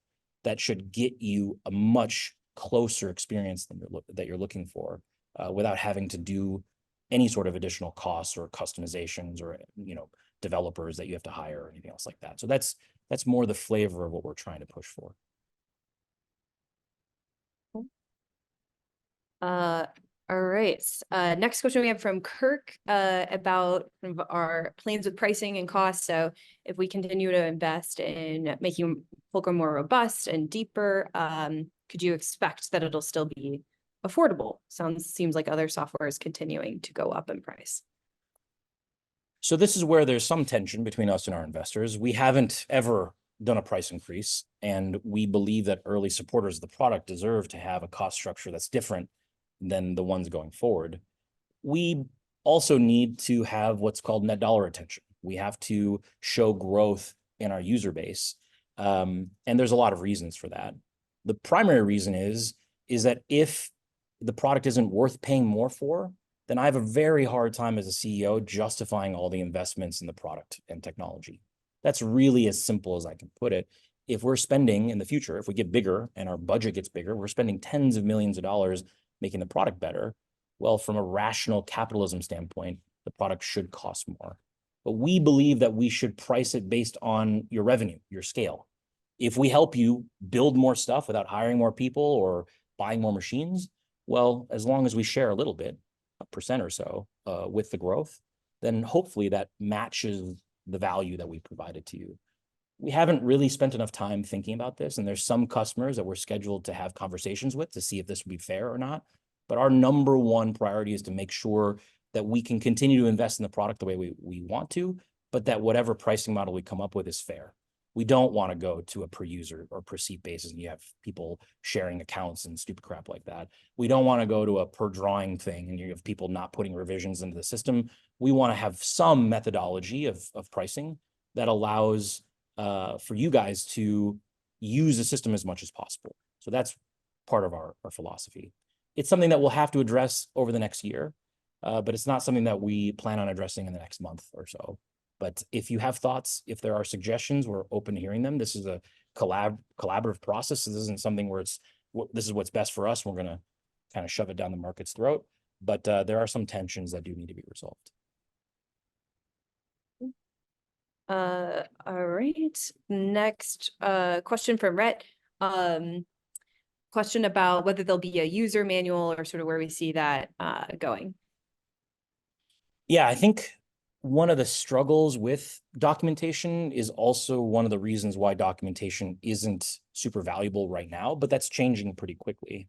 That should get you a much closer experience than you're looking for, without having to do any sort of additional costs or customizations or developers that you have to hire or anything else like that. So that's more the flavor of what we're trying to push for. All right. Next question we have from Kirk about our plans with pricing and costs. So if we continue to invest in making Fulcrum more robust and deeper, could you expect that it'll still be affordable. Seems like other software is continuing to go up in price. So this is where there's some tension between us and our investors. We haven't ever done a price increase, and we believe that early supporters of the product deserve to have a cost structure that's different than the ones going forward. We also need to have what's called net dollar retention. We have to show growth in our user base. And there's a lot of reasons for that. The primary reason is that if the product isn't worth paying more for, then I have a very hard time as a CEO justifying all the investments in the product and technology. That's really as simple as I can put it. If we're spending in the future, if we get bigger and our budget gets bigger, we're spending tens of millions of dollars making the product better. Well, from a rational capitalism standpoint, the product should cost more. But we believe that we should price it based on your revenue, your scale. If we help you build more stuff without hiring more people or buying more machines, well, as long as we share a little bit, a percent or so with the growth, then hopefully that matches the value that we provided to you. We haven't really spent enough time thinking about this, and there's some customers that we're scheduled to have conversations with to see if this would be fair or not. But our number one priority is to make sure that we can continue to invest in the product the way we want to, but that whatever pricing model we come up with is fair. We don't want to go to a per user or per seat basis and you have people sharing accounts and stupid crap like that. We don't want to go to a per drawing thing and you have people not putting revisions into the system. We want to have some methodology of pricing that allows for you guys to use the system as much as possible. So that's part of our philosophy. It's something that we'll have to address over the next year, but it's not something that we plan on addressing in the next month or so. But if you have thoughts, if there are suggestions, we're open to hearing them. This is a collaborative process. This isn't something where this is what's best for us. We're going to kind of shove it down the market's throat. But there are some tensions that do need to be resolved. All right. Next question from Rhett. Question about whether there'll be a user manual or sort of where we see that going. Yeah, I think one of the struggles with documentation is also one of the reasons why documentation isn't super valuable right now, but that's changing pretty quickly.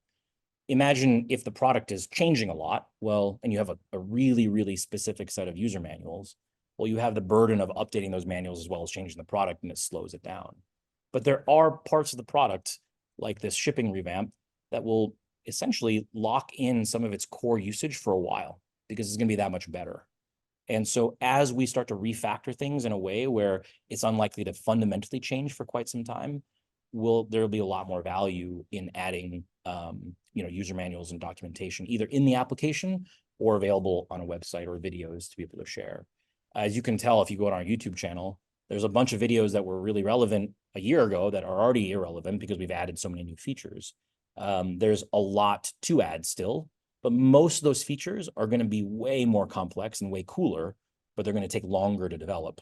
Imagine if the product is changing a lot, well, and you have a really, really specific set of user manuals, well, you have the burden of updating those manuals as well as changing the product, and it slows it down. But there are parts of the product, like this shipping revamp, that will essentially lock in some of its core usage for a while because it's going to be that much better. And so as we start to refactor things in a way where it's unlikely to fundamentally change for quite some time, there'll be a lot more value in adding user manuals and documentation, either in the application or available on a website or videos to be able to share. As you can tell, if you go on our YouTube channel, there's a bunch of videos that were really relevant a year ago that are already irrelevant because we've added so many new features. There's a lot to add still, but most of those features are going to be way more complex and way cooler, but they're going to take longer to develop.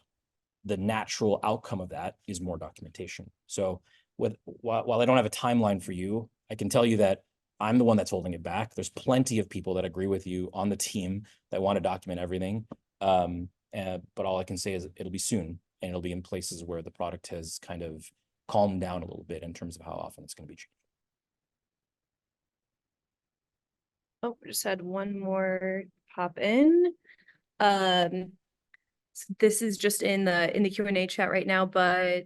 The natural outcome of that is more documentation. So while I don't have a timeline for you, I can tell you that I'm the one that's holding it back. There's plenty of people that agree with you on the team that want to document everything. But all I can say is it'll be soon, and it'll be in places where the product has kind of calmed down a little bit in terms of how often it's going to be changed. Oh, we just had one more pop in. So this is just in the Q&A chat right now, but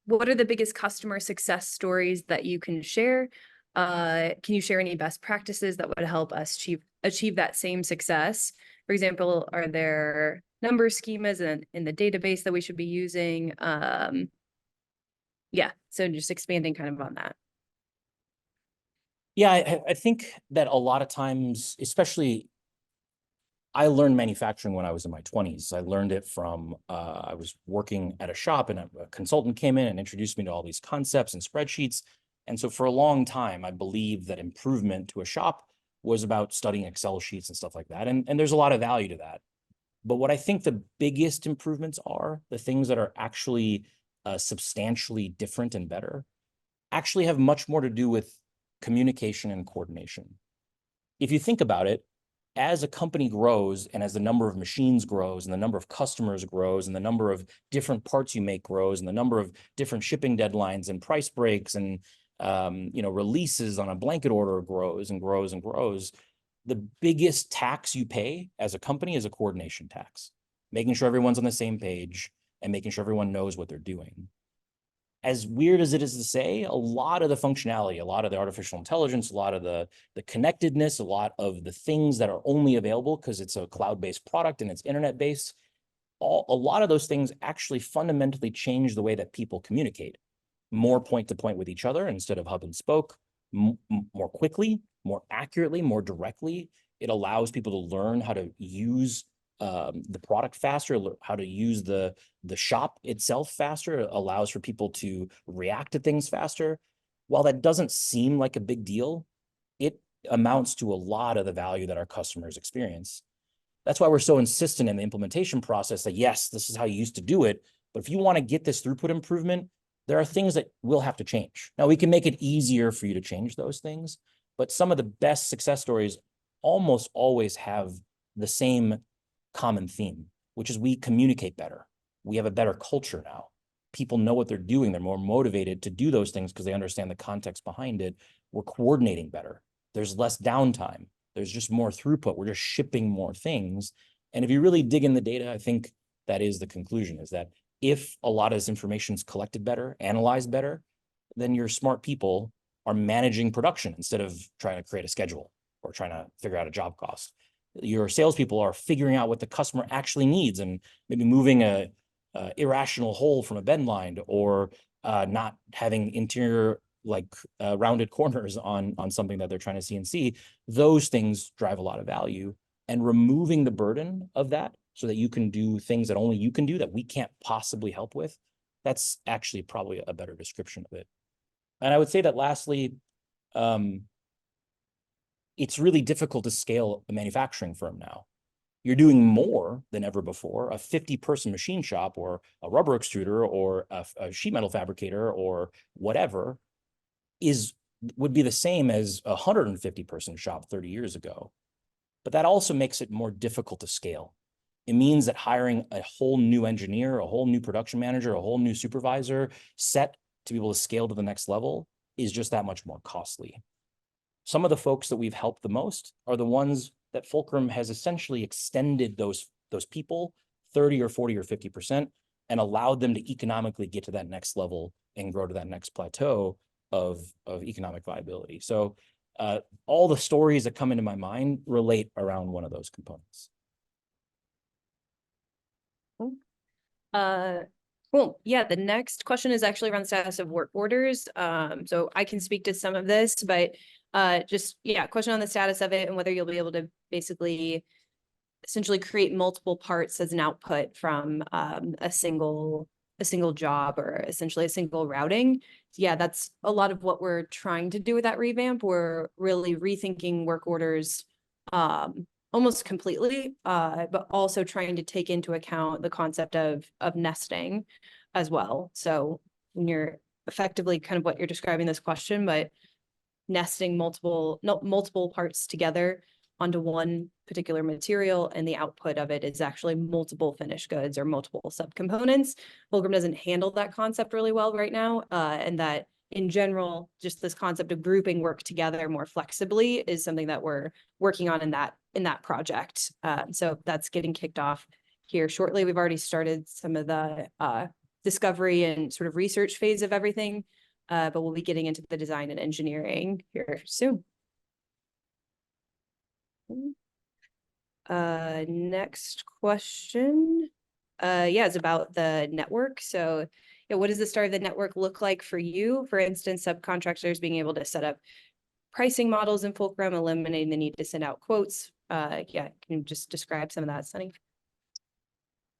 what are the biggest customer success stories that you can share? Can you share any best practices that would help us achieve that same success? For example, are there number schemas in the database that we should be using? Yeah, so just expanding kind of on that. Yeah, I think that a lot of times, especially, I learned manufacturing when I was in my 20s. I learned it from, I was working at a shop and a consultant came in and introduced me to all these concepts and spreadsheets. And so for a long time, I believed that improvement to a shop was about studying Excel sheets and stuff like that. And there's a lot of value to that. But what I think the biggest improvements are, the things that are actually substantially different and better, actually have much more to do with communication and coordination. If you think about it, as a company grows and as the number of machines grows and the number of customers grows and the number of different parts you make grows and the number of different shipping deadlines and price breaks and releases on a blanket order grows and grows and grows. The biggest tax you pay as a company is a coordination tax, making sure everyone's on the same page and making sure everyone knows what they're doing. As weird as it is to say, a lot of the functionality, a lot of the artificial intelligence, a lot of the connectedness, a lot of the things that are only available because it's a cloud-based product and it's internet-based, a lot of those things actually fundamentally change the way that people communicate. More point-to-point with each other instead of hub and spoke, more quickly, more accurately, more directly. It allows people to learn how to use the product faster, how to use the shop itself faster. It allows for people to react to things faster. While that doesn't seem like a big deal, it amounts to a lot of the value that our customers experience. That's why we're so insistent in the implementation process that, yes, this is how you used to do it, but if you want to get this throughput improvement, there are things that will have to change. Now, we can make it easier for you to change those things, but some of the best success stories almost always have the same common theme, which is we communicate better. We have a better culture now. People know what they're doing. They're more motivated to do those things because they understand the context behind it. We're coordinating better. There's less downtime. There's just more throughput. We're just shipping more things. And if you really dig in the data, I think that is the conclusion, is that if a lot of this information is collected better, analyzed better, then your smart people are managing production instead of trying to create a schedule or trying to figure out a job cost. Your salespeople are figuring out what the customer actually needs and maybe moving a irrational hole from a bend line, or not having interior rounded corners on something that they're trying to CNC. Those things drive a lot of value, and removing the burden of that so that you can do things that only you can do that we can't possibly help with. That's actually probably a better description of it. And I would say that lastly, it's really difficult to scale a manufacturing firm now. You're doing more than ever before. A 50-person machine shop or a rubber extruder or a sheet metal fabricator or whatever would be the same as a 150-person shop 30 years ago. But that also makes it more difficult to scale. It means that hiring a whole new engineer, a whole new production manager, a whole new supervisor set to be able to scale to the next level is just that much more costly. Some of the folks that we've helped the most are the ones that Fulcrum has essentially extended those people 30 or 40 or 50% and allowed them to economically get to that next level and grow to that next plateau of economic viability. So all the stories that come into my mind relate around one of those components. Cool. Yeah, the next question is actually around the status of work orders. So I can speak to some of this, but question on the status of it and whether you'll be able to basically essentially create multiple parts as an output from a single job or essentially a single routing. Yeah, that's a lot of what we're trying to do with that revamp. We're really rethinking work orders almost completely, but also trying to take into account the concept of nesting as well. So when you're effectively kind of what you're describing this question, but nesting multiple parts together onto one particular material, and the output of it is actually multiple finished goods or multiple subcomponents. Fulcrum doesn't handle that concept really well right now, and that in general, just this concept of grouping work together more flexibly is something that we're working on in that project. So that's getting kicked off here shortly. We've already started some of the discovery and sort of research phase of everything, but we'll be getting into the design and engineering here soon. Next question, is about the network. So, what does the start of the network look like for you? For instance, subcontractors being able to set up pricing models in Fulcrum, eliminating the need to send out quotes. Can you just describe some of that, Sunny?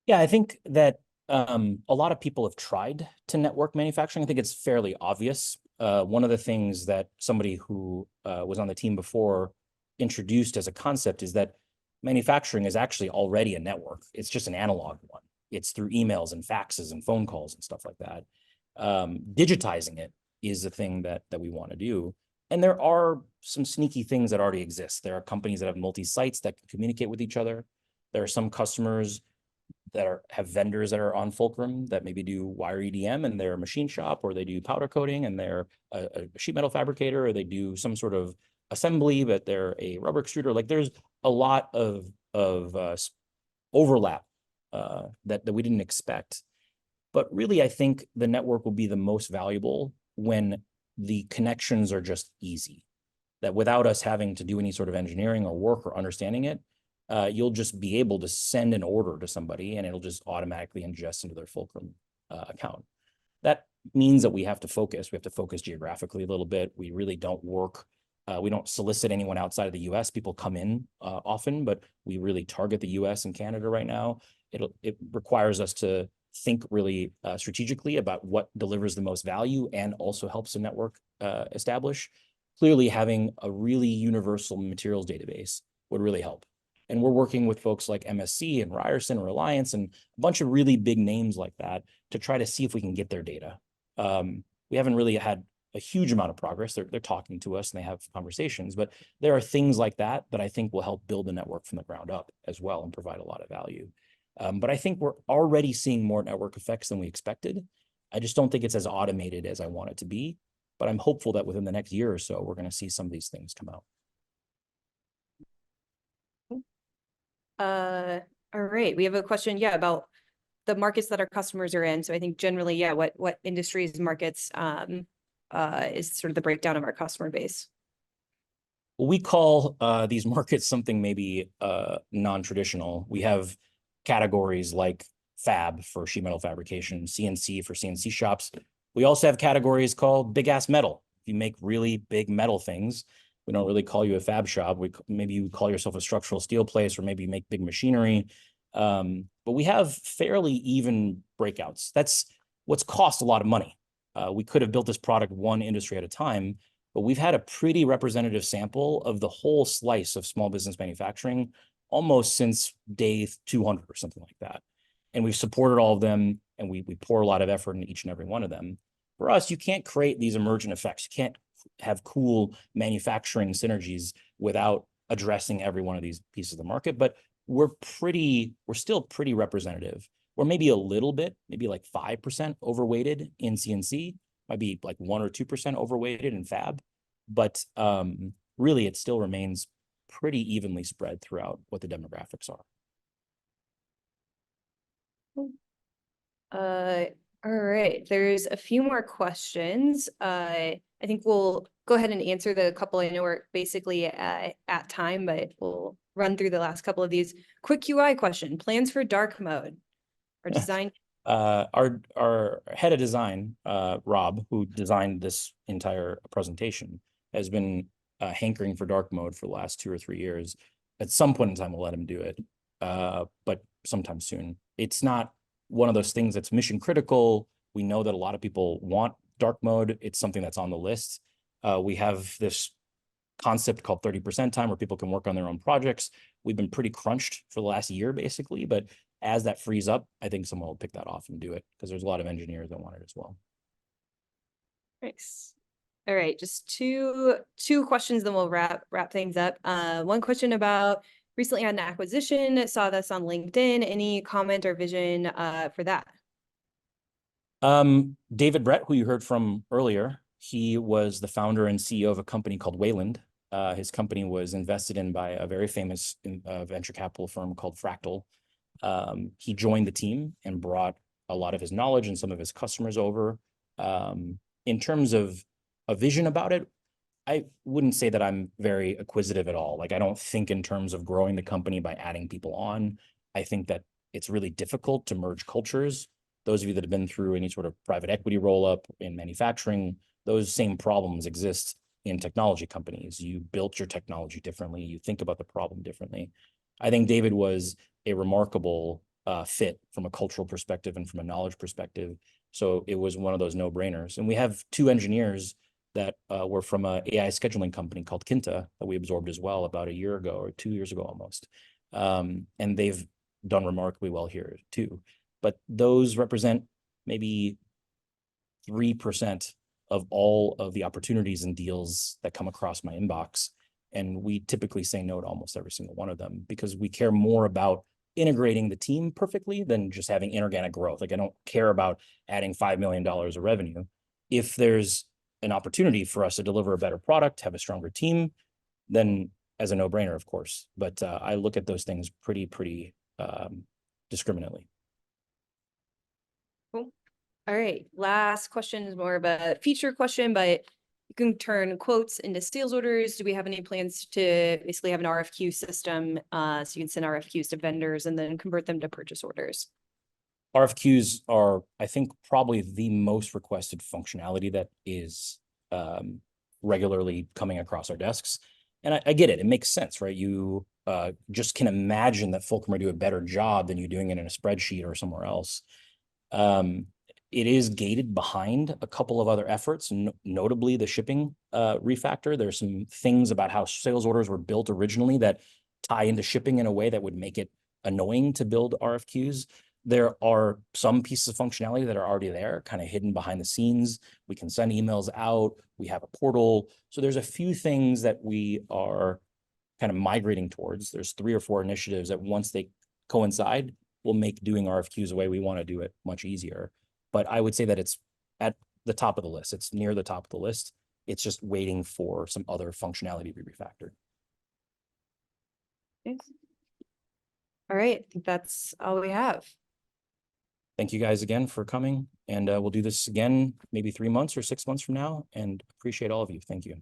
Yeah, I think that a lot of people have tried to network manufacturing. I think it's fairly obvious. One of the things that somebody who was on the team before introduced as a concept is that manufacturing is actually already a network. It's just an analog one. It's through emails and faxes and phone calls and stuff like that. Digitizing it is the thing that we want to do. And there are some sneaky things that already exist. There are companies that have multi-sites that can communicate with each other. There are some customers have vendors that are on Fulcrum that maybe do wire EDM in their machine shop, or they do powder coating and they're a sheet metal fabricator, or they do some sort of assembly, but they're a rubber extruder. Like there's a lot of overlap that we didn't expect. But really, I think the network will be the most valuable when the connections are just easy, that without us having to do any sort of engineering or work or understanding it, you'll just be able to send an order to somebody and it'll just automatically ingest into their Fulcrum account. That means that we have to focus. We have to focus geographically a little bit. We really don't work. We don't solicit anyone outside of the US. People come in often, but we really target the US and Canada right now. It requires us to think really strategically about what delivers the most value and also helps the network establish. Clearly, having a really universal materials database would really help. And we're working with folks like MSC and Ryerson and Reliance and a bunch of really big names like that to try to see if we can get their data. We haven't really had a huge amount of progress. They're talking to us and they have conversations, but there are things like that that I think will help build the network from the ground up as well and provide a lot of value. But I think we're already seeing more network effects than we expected. I just don't think it's as automated as I want it to be, but I'm hopeful that within the next year or so, we're going to see some of these things come out. All right, we have a question, about the markets that our customers are in. So I think generally, what industries, markets is sort of the breakdown of our customer base. Well, we call these markets something maybe non-traditional. We have categories like fab for sheet metal fabrication, CNC for CNC shops. We also have categories called big ass metal. If you make really big metal things, we don't really call you a fab shop. Maybe you call yourself a structural steel place, or maybe you make big machinery. But we have fairly even breakouts. That's what's cost a lot of money. We could have built this product one industry at a time, but we've had a pretty representative sample of the whole slice of small business manufacturing almost since day 200 or something like that. And we've supported all of them, and we pour a lot of effort in each and every one of them. For us, you can't create these emergent effects. You can't have cool manufacturing synergies without addressing every one of these pieces of the market, but we're still pretty representative. We're maybe a little bit, maybe like 5% overweighted in CNC, might be like 1 or 2% overweighted in fab, but really it still remains pretty evenly spread throughout what the demographics are. All right, there's a few more questions. I think we'll go ahead and answer the couple. I know we're basically at time, but we'll run through the last couple of these. Quick UI question: plans for dark mode or design? Our head of design, Rob, who designed this entire presentation, has been hankering for dark mode for the last 2 or 3 years. At some point in time, we'll let him do it, but sometime soon. It's not one of those things that's mission critical. We know that a lot of people want dark mode. It's something that's on the list. We have this concept called 30% time where people can work on their own projects. We've been pretty crunched for the last year, basically, but as that frees up, I think someone will pick that off and do it because there's a lot of engineers that want it as well. Nice. All right, just two questions, then we'll wrap things up. One question about recently had an acquisition, saw this on LinkedIn. Any comment or vision for that? David Brett, who you heard from earlier, he was the founder and CEO of a company called Wayland. His company was invested in by a very famous venture capital firm called Fractal. He joined the team and brought a lot of his knowledge and some of his customers over. In terms of a vision about it, I wouldn't say that I'm very acquisitive at all. Like, I don't think in terms of growing the company by adding people on. I think that it's really difficult to merge cultures. Those of you that have been through any sort of private equity roll-up in manufacturing, those same problems exist in technology companies. You built your technology differently. You think about the problem differently. I think David was a remarkable fit from a cultural perspective and from a knowledge perspective. So it was one of those no-brainers. And we have 2 engineers that were from an AI scheduling company called Kinta that we absorbed as well about a year ago or 2 years ago almost. And they've done remarkably well here too. But those represent maybe 3% of all of the opportunities and deals that come across my inbox. And we typically say no to almost every single one of them because we care more about integrating the team perfectly than just having inorganic growth. Like I don't care about adding $5 million of revenue. If there's an opportunity for us to deliver a better product, have a stronger team, then as a no-brainer, of course. But I look at those things pretty discriminately. Cool. All right. Last question is more of a feature question, but you can turn quotes into sales orders. Do we have any plans to basically have an RFQ system so you can send RFQs to vendors and then convert them to purchase orders? RFQs are, I think, probably the most requested functionality that is regularly coming across our desks. And I get it. It makes sense, right? You just can imagine that Fulcrum would do a better job than you doing it in a spreadsheet or somewhere else. It is gated behind a couple of other efforts, notably the shipping refactor. There's some things about how sales orders were built originally that tie into shipping in a way that would make it annoying to build RFQs. There are some pieces of functionality that are already there, kind of hidden behind the scenes. We can send emails out. We have a portal. So there's a few things that we are kind of migrating towards. There's 3 or 4 initiatives that once they coincide, will make doing RFQs the way we want to do it much easier. But I would say that it's at the top of the list. It's near the top of the list. It's just waiting for some other functionality to be refactored. Thanks. All right. I think that's all we have. Thank you guys again for coming. And we'll do this again, maybe 3 months or 6 months from now. And appreciate all of you. Thank you.